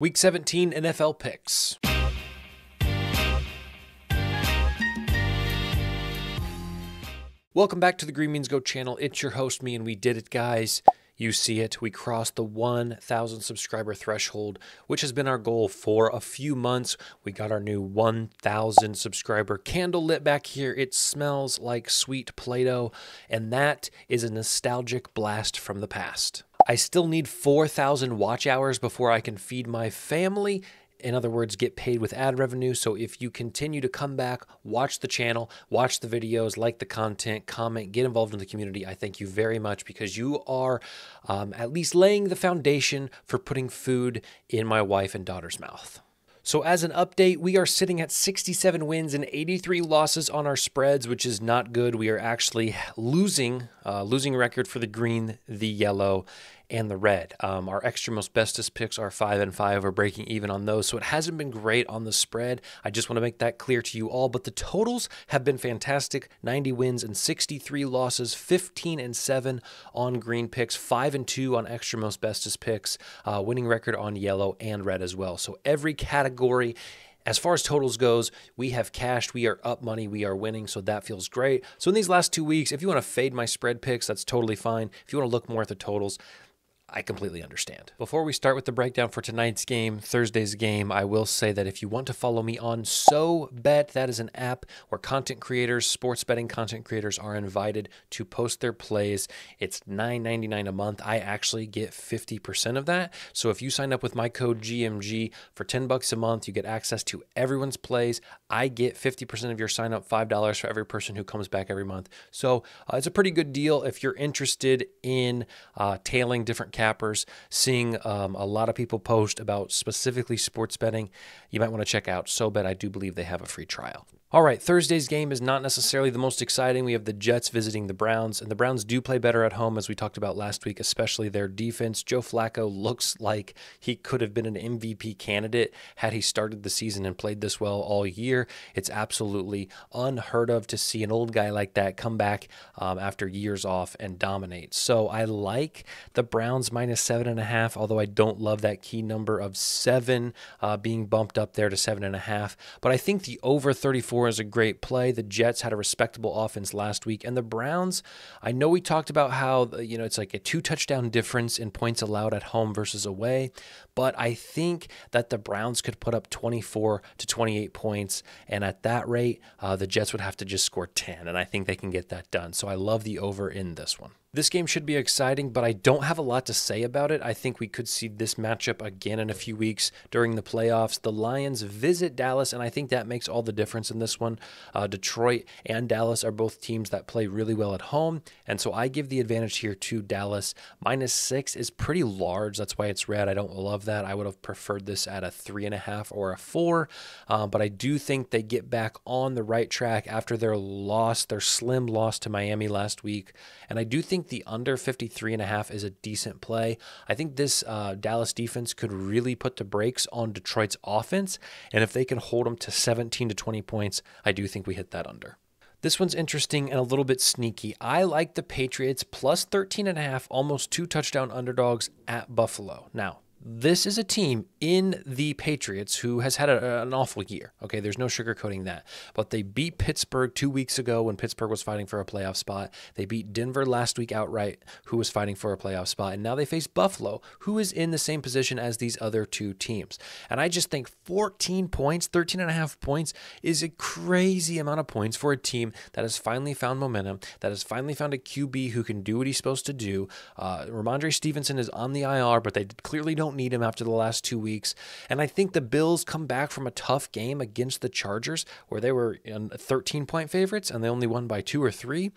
Week 17 NFL picks. Welcome back to the Green Means Go channel. It's your host, me, and we did it, guys. You see it. We crossed the 1,000 subscriber threshold, which has been our goal for a few months. We got our new 1,000 subscriber candle lit back here. It smells like sweet Play-Doh, and that is a nostalgic blast from the past. I still need 4,000 watch hours before I can feed my family. In other words, get paid with ad revenue. So if you continue to come back, watch the channel, watch the videos, like the content, comment, get involved in the community, I thank you very much because you are at least laying the foundation for putting food in my wife and daughter's mouth. So as an update, we are sitting at 67 wins and 83 losses on our spreads, which is not good. We are actually losing record for the green, the yellow, and the red. Our extra most bestest picks are 5 and 5. We're breaking even on those. So it hasn't been great on the spread. I just want to make that clear to you all, but the totals have been fantastic. 90 wins and 63 losses, 15 and 7 on green picks, 5 and 2 on extra most bestest picks, winning record on yellow and red as well. So every category, as far as totals goes, we have cashed, we are up money, we are winning, so that feels great. So in these last 2 weeks, if you want to fade my spread picks, that's totally fine. If you want to look more at the totals, I completely understand. Before we start with the breakdown for tonight's game, Thursday's game, I will say that if you want to follow me on SoBet, that is an app where content creators, sports betting content creators are invited to post their plays. It's $9.99 a month. I actually get 50% of that. So if you sign up with my code GMG for $10 a month, you get access to everyone's plays. I get 50% of your sign up, $5 for every person who comes back every month. So it's a pretty good deal if you're interested in tailing different cappers, seeing a lot of people post about specifically sports betting. You might want to check out SoBet. I do believe they have a free trial. All right, Thursday's game is not necessarily the most exciting. We have the Jets visiting the Browns, and the Browns do play better at home, as we talked about last week, especially their defense. Joe Flacco looks like he could have been an MVP candidate had he started the season and played this well all year. It's absolutely unheard of to see an old guy like that come back after years off and dominate. So I like the Browns minus 7.5, although I don't love that key number of 7 being bumped up there to 7.5. But I think the over 34 is a great play. The Jets had a respectable offense last week, and the Browns, I know we talked about how, it's like a 2-touchdown difference in points allowed at home versus away, but I think that the Browns could put up 24 to 28 points, and at that rate, the Jets would have to just score 10, and I think they can get that done. So I love the over in this one. This game should be exciting, but I don't have a lot to say about it. I think we could see this matchup again in a few weeks during the playoffs. The Lions visit Dallas, and I think that makes all the difference in this one. Detroit and Dallas are both teams that play really well at home, and so I give the advantage here to Dallas. Minus 6 is pretty large. That's why it's red. I don't love that. I would have preferred this at a 3.5 or a 4, but I do think they get back on the right track after their slim loss to Miami last week, and I do think the under 53.5 is a decent play. I think this Dallas defense could really put the brakes on Detroit's offense, and if they can hold them to 17 to 20 points, I do think we hit that under. This one's interesting and a little bit sneaky. I like the Patriots plus 13.5, almost 2 touchdown underdogs at Buffalo. Now, this is a team in the Patriots who has had an awful year. Okay, there's no sugarcoating that. But they beat Pittsburgh 2 weeks ago when Pittsburgh was fighting for a playoff spot. They beat Denver last week outright, who was fighting for a playoff spot. And now they face Buffalo, who is in the same position as these other two teams. And I just think 14 points, 13.5 points is a crazy amount of points for a team that has finally found momentum, that has finally found a QB who can do what he's supposed to do. Ramondre Stevenson is on the IR, but they clearly don't need him after the last 2 weeks. And I think the Bills come back from a tough game against the Chargers where they were 13-point favorites and they only won by 2 or 3.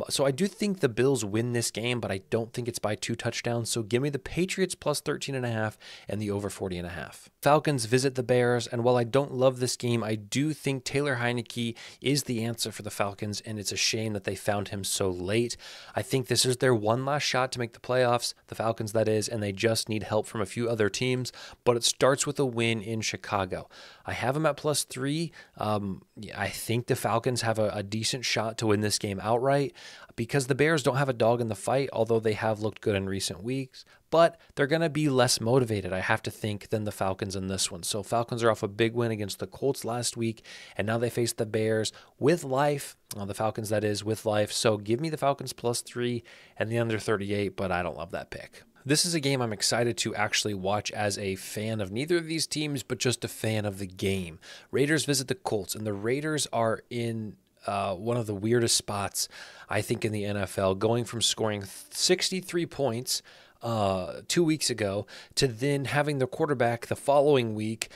So I do think the Bills win this game, but I don't think it's by 2 touchdowns. So give me the Patriots plus 13.5 and the over 40.5. Falcons visit the Bears, and while I don't love this game, I do think Taylor Heinicke is the answer for the Falcons, and it's a shame that they found him so late. I think this is their one last shot to make the playoffs, the Falcons that is, and they just need help from from a few other teams, but it starts with a win in Chicago. I have them at +3. I think the Falcons have a decent shot to win this game outright because the Bears don't have a dog in the fight, although they have looked good in recent weeks. But they're going to be less motivated, I have to think, than the Falcons in this one. So Falcons are off a big win against the Colts last week, and now they face the Bears with life. The Falcons, that is, with life. So give me the Falcons +3 and the under 38, but I don't love that pick. This is a game I'm excited to actually watch as a fan of neither of these teams, but just a fan of the game. Raiders visit the Colts, and the Raiders are in one of the weirdest spots, I think, in the NFL, going from scoring 63 points 2 weeks ago to then having the quarterback the following week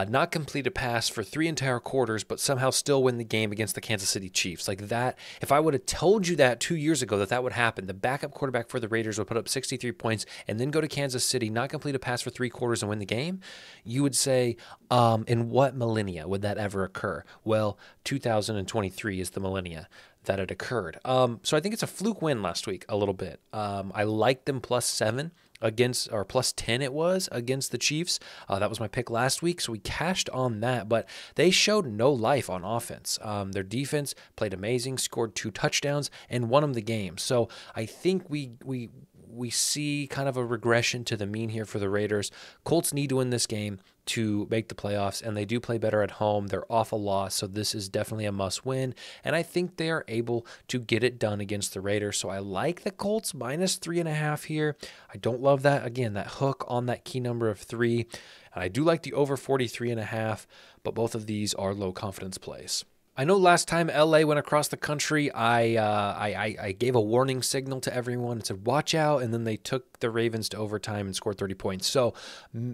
not complete a pass for 3 entire quarters, but somehow still win the game against the Kansas City Chiefs. Like that, if I would have told you that 2 years ago that would happen, the backup quarterback for the Raiders would put up 63 points and then go to Kansas City, not complete a pass for 3 quarters and win the game, you would say, in what millennia would that ever occur? Well, 2023 is the millennia that it occurred. So I think it's a fluke win last week a little bit. I liked them +7 against, or +10 it was, against the Chiefs. That was my pick last week, so we cashed on that, but they showed no life on offense. Their defense played amazing, scored 2 touchdowns, and won them the game. So I think we see kind of a regression to the mean here for the Raiders. Colts need to win this game to make the playoffs, and they do play better at home. They're off a loss, so this is definitely a must-win, and I think they are able to get it done against the Raiders. So I like the Colts -3.5 here. I don't love that, again, that hook on that key number of 3, and I do like the over 43.5, but both of these are low confidence plays. I know last time LA went across the country, I gave a warning signal to everyone and said, watch out, and then they took the Ravens to overtime and scored 30 points. So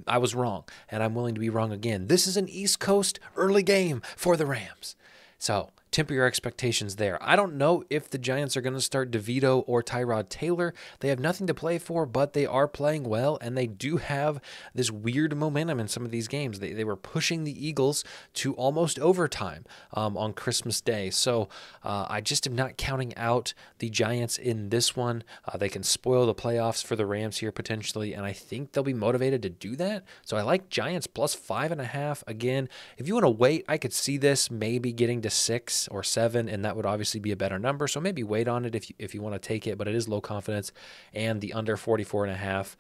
I was wrong, and I'm willing to be wrong again. This is an East Coast early game for the Rams. So temper your expectations there. I don't know if the Giants are going to start DeVito or Tyrod Taylor. They have nothing to play for, but they are playing well, and they do have this weird momentum in some of these games. They were pushing the Eagles to almost overtime on Christmas Day. So I just am not counting out the Giants in this one. They can spoil the playoffs for the Rams here potentially, and I think they'll be motivated to do that. So I like Giants +5.5. Again, if you want to wait, I could see this maybe getting to 6 or 7, and that would obviously be a better number. So maybe wait on it if you want to take it, but it is low confidence, and the under 44.5.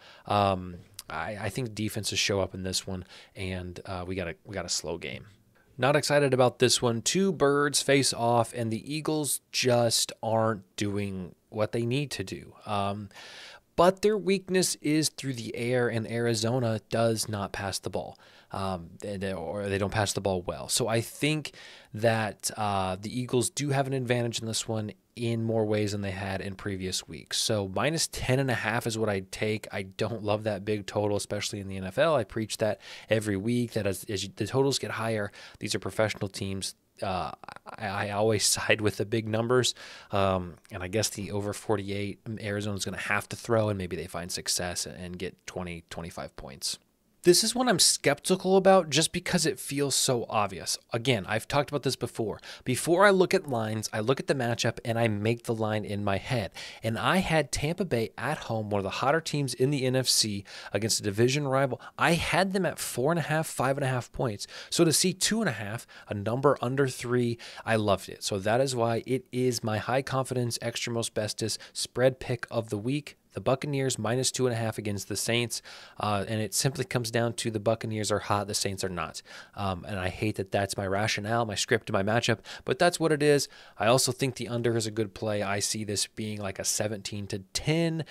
I think defenses show up in this one, and we got a slow game. Not excited about this one. 2 birds face off, and the Eagles just aren't doing what they need to do. But their weakness is through the air, and Arizona does not pass the ball. Or they don't pass the ball well. So I think that the Eagles do have an advantage in this one in more ways than they had in previous weeks. So -10.5 is what I'd take. I don't love that big total, especially in the NFL. I preach that every week, that as the totals get higher, these are professional teams. I always side with the big numbers, and I guess the over 48, Arizona's going to have to throw, and maybe they find success and get 20, 25 points. This is one I'm skeptical about just because it feels so obvious. Again, I've talked about this before. Before I look at lines, I look at the matchup and I make the line in my head. And I had Tampa Bay at home, one of the hotter teams in the NFC, against a division rival. I had them at 4.5, 5.5 points. So to see 2.5, a number under 3, I loved it. So that is why it is my high confidence, extra most bestest spread pick of the week. The Buccaneers -2.5 against the Saints, and it simply comes down to the Buccaneers are hot, the Saints are not. And I hate that that's my rationale, my script, my matchup, but that's what it is. I also think the under is a good play. I see this being like a 17-10,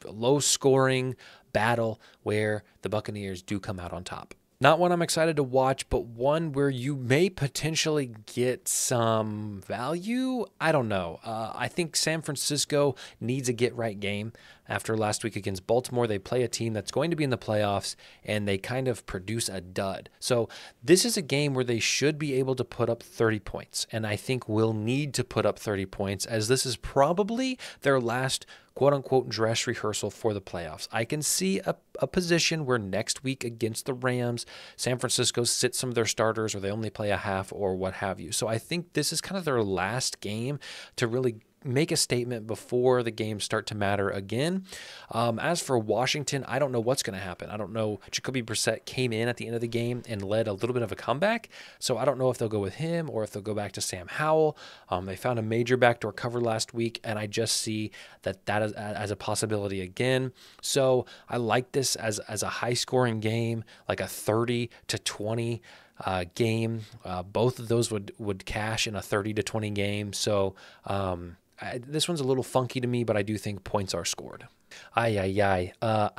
low-scoring battle where the Buccaneers do come out on top. Not one I'm excited to watch, but one where you may potentially get some value. I don't know. I think San Francisco needs a get-right game. After last week against Baltimore, they play a team that's going to be in the playoffs, and they kind of produce a dud. So this is a game where they should be able to put up 30 points, and I think will need to put up 30 points, as this is probably their last quote-unquote dress rehearsal for the playoffs. I can see a position where next week against the Rams, San Francisco sits some of their starters, or they only play a half, or what have you. So I think this is kind of their last game to really make a statement before the games start to matter again. As for Washington, I don't know what's going to happen. I don't know. Jacoby Brissett came in at the end of the game and led a little bit of a comeback, so I don't know if they'll go with him or if they'll go back to Sam Howell. They found a major backdoor cover last week, and I just see that is, as a possibility again. So I like this as a high-scoring game, like a 30-20 game. Both of those would cash in a 30-20 game. So this one's a little funky to me, but I do think points are scored. I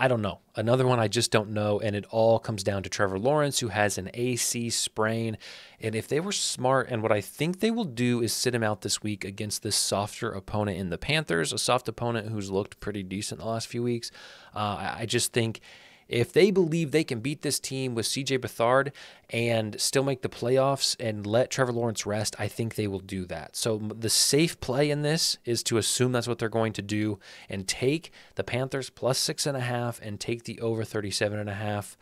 don't know. Another one I just don't know, and it all comes down to Trevor Lawrence, who has an AC sprain. And if they were smart, and what I think they will do is sit him out this week against this softer opponent in the Panthers, a soft opponent who's looked pretty decent the last few weeks. I just think if they believe they can beat this team with C.J. Beathard and still make the playoffs and let Trevor Lawrence rest, I think they will do that. So the safe play in this is to assume that's what they're going to do and take the Panthers plus 6.5 and take the over 37.5.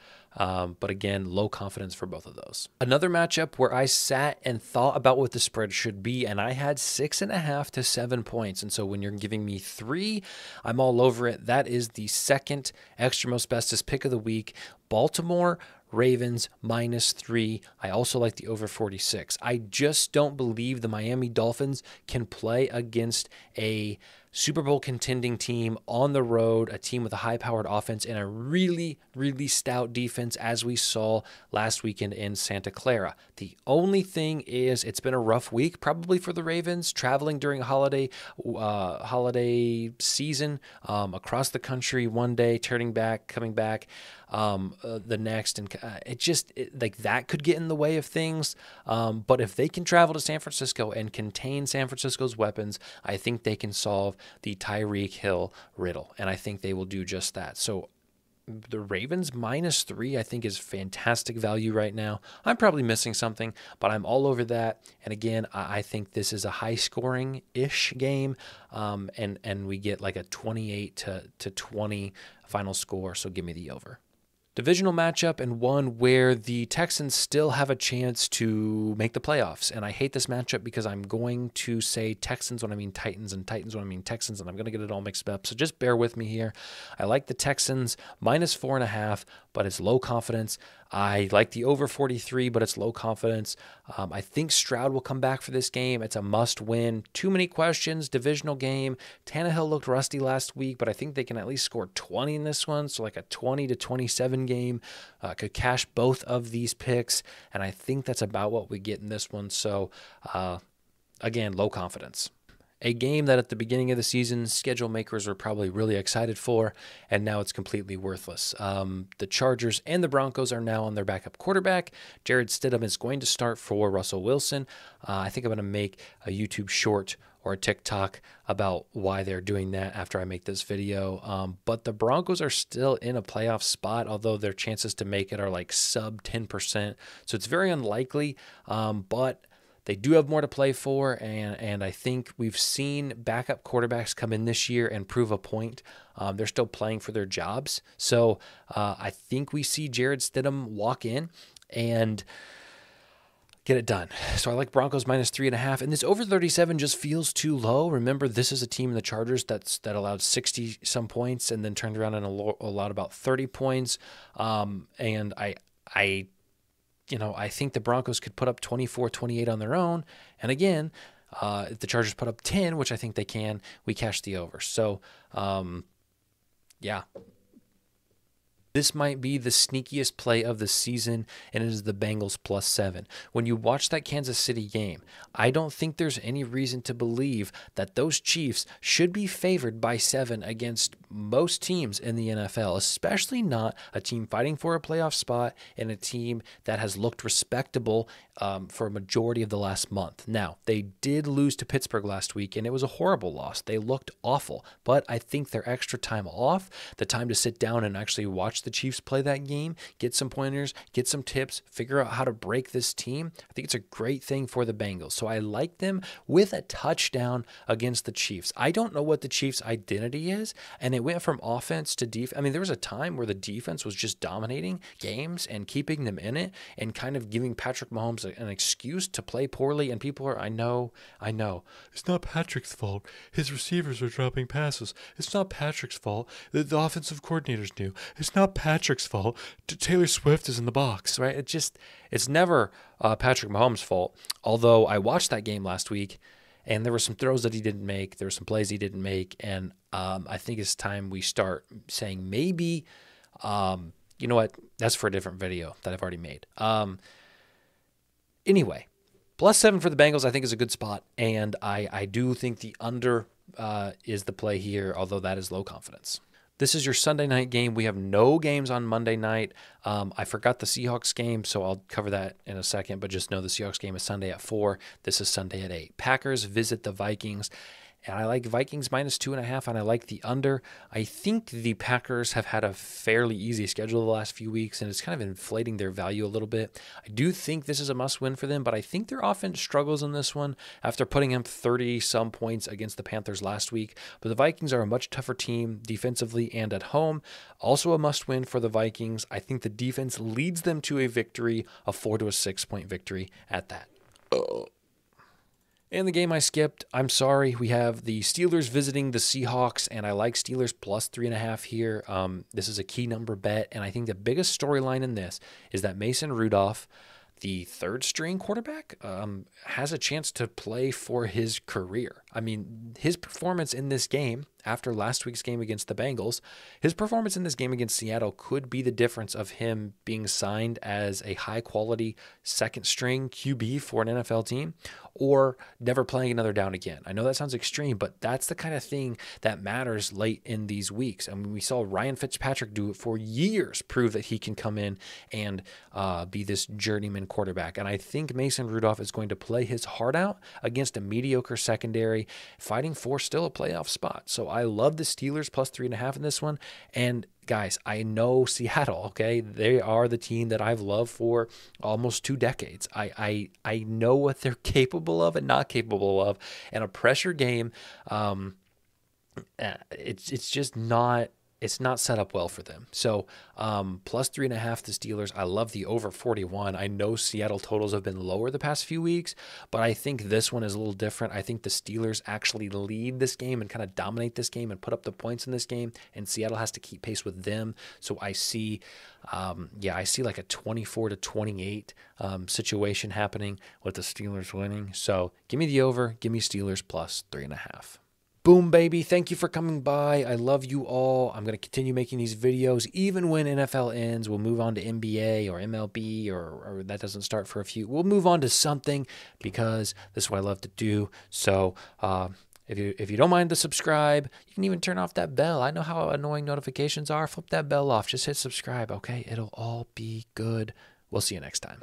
But again, low confidence for both of those. Another matchup where I sat and thought about what the spread should be, and I had 6.5 to 7 points. And so when you're giving me 3, I'm all over it. That is the second extra most bestest pick of the week. Baltimore Ravens -3. I also like the over 46. I just don't believe the Miami Dolphins can play against a Super Bowl contending team on the road, a team with a high-powered offense and a really, really stout defense, as we saw last weekend in Santa Clara. The only thing is it's been a rough week, probably for the Ravens, traveling during a holiday season across the country one day, turning back, coming back the next, and like that could get in the way of things. But if they can travel to San Francisco and contain San Francisco's weapons, I think they can solve the Tyreek Hill riddle, and I think they will do just that. So the Ravens -3, I think, is fantastic value right now. I'm probably missing something, but I'm all over that. And again, I think this is a high-scoring-ish game, and we get like a 28-20 final score. So give me the over. Divisional matchup, and one where the Texans still have a chance to make the playoffs. And I hate this matchup because I'm going to say Texans when I mean Titans and Titans when I mean Texans, and I'm going to get it all mixed up. So just bear with me here. I like the Texans -4.5, but it's low confidence. I like the over 43, but it's low confidence. I think Stroud will come back for this game. It's a must win. Too many questions. Divisional game. Tannehill looked rusty last week, but I think they can at least score 20 in this one. So like a 20-27 game. Could cash both of these picks, and I think that's about what we get in this one. So again, low confidence. A game that at the beginning of the season, schedule makers were probably really excited for, and now it's completely worthless. The Chargers and the Broncos are now on their backup quarterback. Jarrett Stidham is going to start for Russell Wilson. I think I'm going to make a YouTube short or a TikTok about why they're doing that after I make this video. But the Broncos are still in a playoff spot, although their chances to make it are like sub 10%. So it's very unlikely, but they do have more to play for, and I think we've seen backup quarterbacks come in this year and prove a point. They're still playing for their jobs. So I think we see Jarrett Stidham walk in and get it done. So I like Broncos -3.5, and this over 37 just feels too low. Remember, this is a team in the Chargers that allowed 60-some points and then turned around and allowed about 30 points. And I think the Broncos could put up 24-28 on their own. And again, if the Chargers put up 10, which I think they can, we cash the over. So, yeah. This might be the sneakiest play of the season, and it is the Bengals +7. When you watch that Kansas City game, I don't think there's any reason to believe that those Chiefs should be favored by 7 against most teams in the NFL, especially not a team fighting for a playoff spot and a team that has looked respectable for a majority of the last month. Now, they did lose to Pittsburgh last week, and it was a horrible loss. They looked awful, but I think their extra time off, the time to sit down and actually watch the Chiefs play that game, get some pointers, get some tips, figure out how to break this team. I think it's a great thing for the Bengals. So I like them with a touchdown against the Chiefs. I don't know what the Chiefs' identity is, and it went from offense to defense. I mean, there was a time where the defense was just dominating games and keeping them in it and kind of giving Patrick Mahomes an excuse to play poorly. And people are, I know, it's not Patrick's fault. His receivers are dropping passes. It's not Patrick's fault. The offensive coordinators knew. It's not Patrick's fault. Taylor Swift is in the box, right? It's never Patrick Mahomes' fault. Although I watched that game last week, and there were some throws that he didn't make. There were some plays he didn't make. And I think it's time we start saying maybe, you know what? That's for a different video that I've already made. Anyway, +7 for the Bengals I think is a good spot. And I do think the under is the play here, although that is low confidence. This is your Sunday night game. We have no games on Monday night. I forgot the Seahawks game, so I'll cover that in a second, but just know the Seahawks game is Sunday at 4. This is Sunday at 8. Packers visit the Vikings. And I like Vikings -2.5, and I like the under. I think the Packers have had a fairly easy schedule the last few weeks, and it's kind of inflating their value a little bit. I do think this is a must-win for them, but I think their offense struggles in this one after putting up 30-some points against the Panthers last week. But the Vikings are a much tougher team defensively and at home. Also a must-win for the Vikings. I think the defense leads them to a victory, a 4 to a 6-point victory at that. In the game I skipped, I'm sorry, we have the Steelers visiting the Seahawks, and I like Steelers +3.5 here. This is a key number bet, and I think the biggest storyline in this is that Mason Rudolph, the third-string quarterback, has a chance to play for his career. I mean, his performance in this game, after last week's game against the Bengals, his performance in this game against Seattle could be the difference of him being signed as a high-quality second-string QB for an NFL team or never playing another down again. I know that sounds extreme, but that's the kind of thing that matters late in these weeks. I mean, we saw Ryan Fitzpatrick do it for years, prove that he can come in and be this journeyman quarterback. And I think Mason Rudolph is going to play his heart out against a mediocre secondary, fighting for still a playoff spot. So I love the Steelers +3.5 in this one. And guys, I know Seattle, okay? They are the team that I've loved for almost 2 decades. I know what they're capable of and not capable of. And a pressure game, it's just not... It's not set up well for them. So +3.5 the Steelers. I love the over 41. I know Seattle totals have been lower the past few weeks, but I think this one is a little different. I think the Steelers actually lead this game and kind of dominate this game and put up the points in this game, and Seattle has to keep pace with them. So I see, I see like a 24-28 situation happening with the Steelers winning. So give me the over. Give me Steelers +3.5. Boom, baby. Thank you for coming by. I love you all. I'm going to continue making these videos. Even when NFL ends, we'll move on to NBA or MLB or that doesn't start for a few. We'll move on to something because this is what I love to do. So if you don't mind to subscribe, you can even turn off that bell. I know how annoying notifications are. Flip that bell off. Just hit subscribe, okay? It'll all be good. We'll see you next time.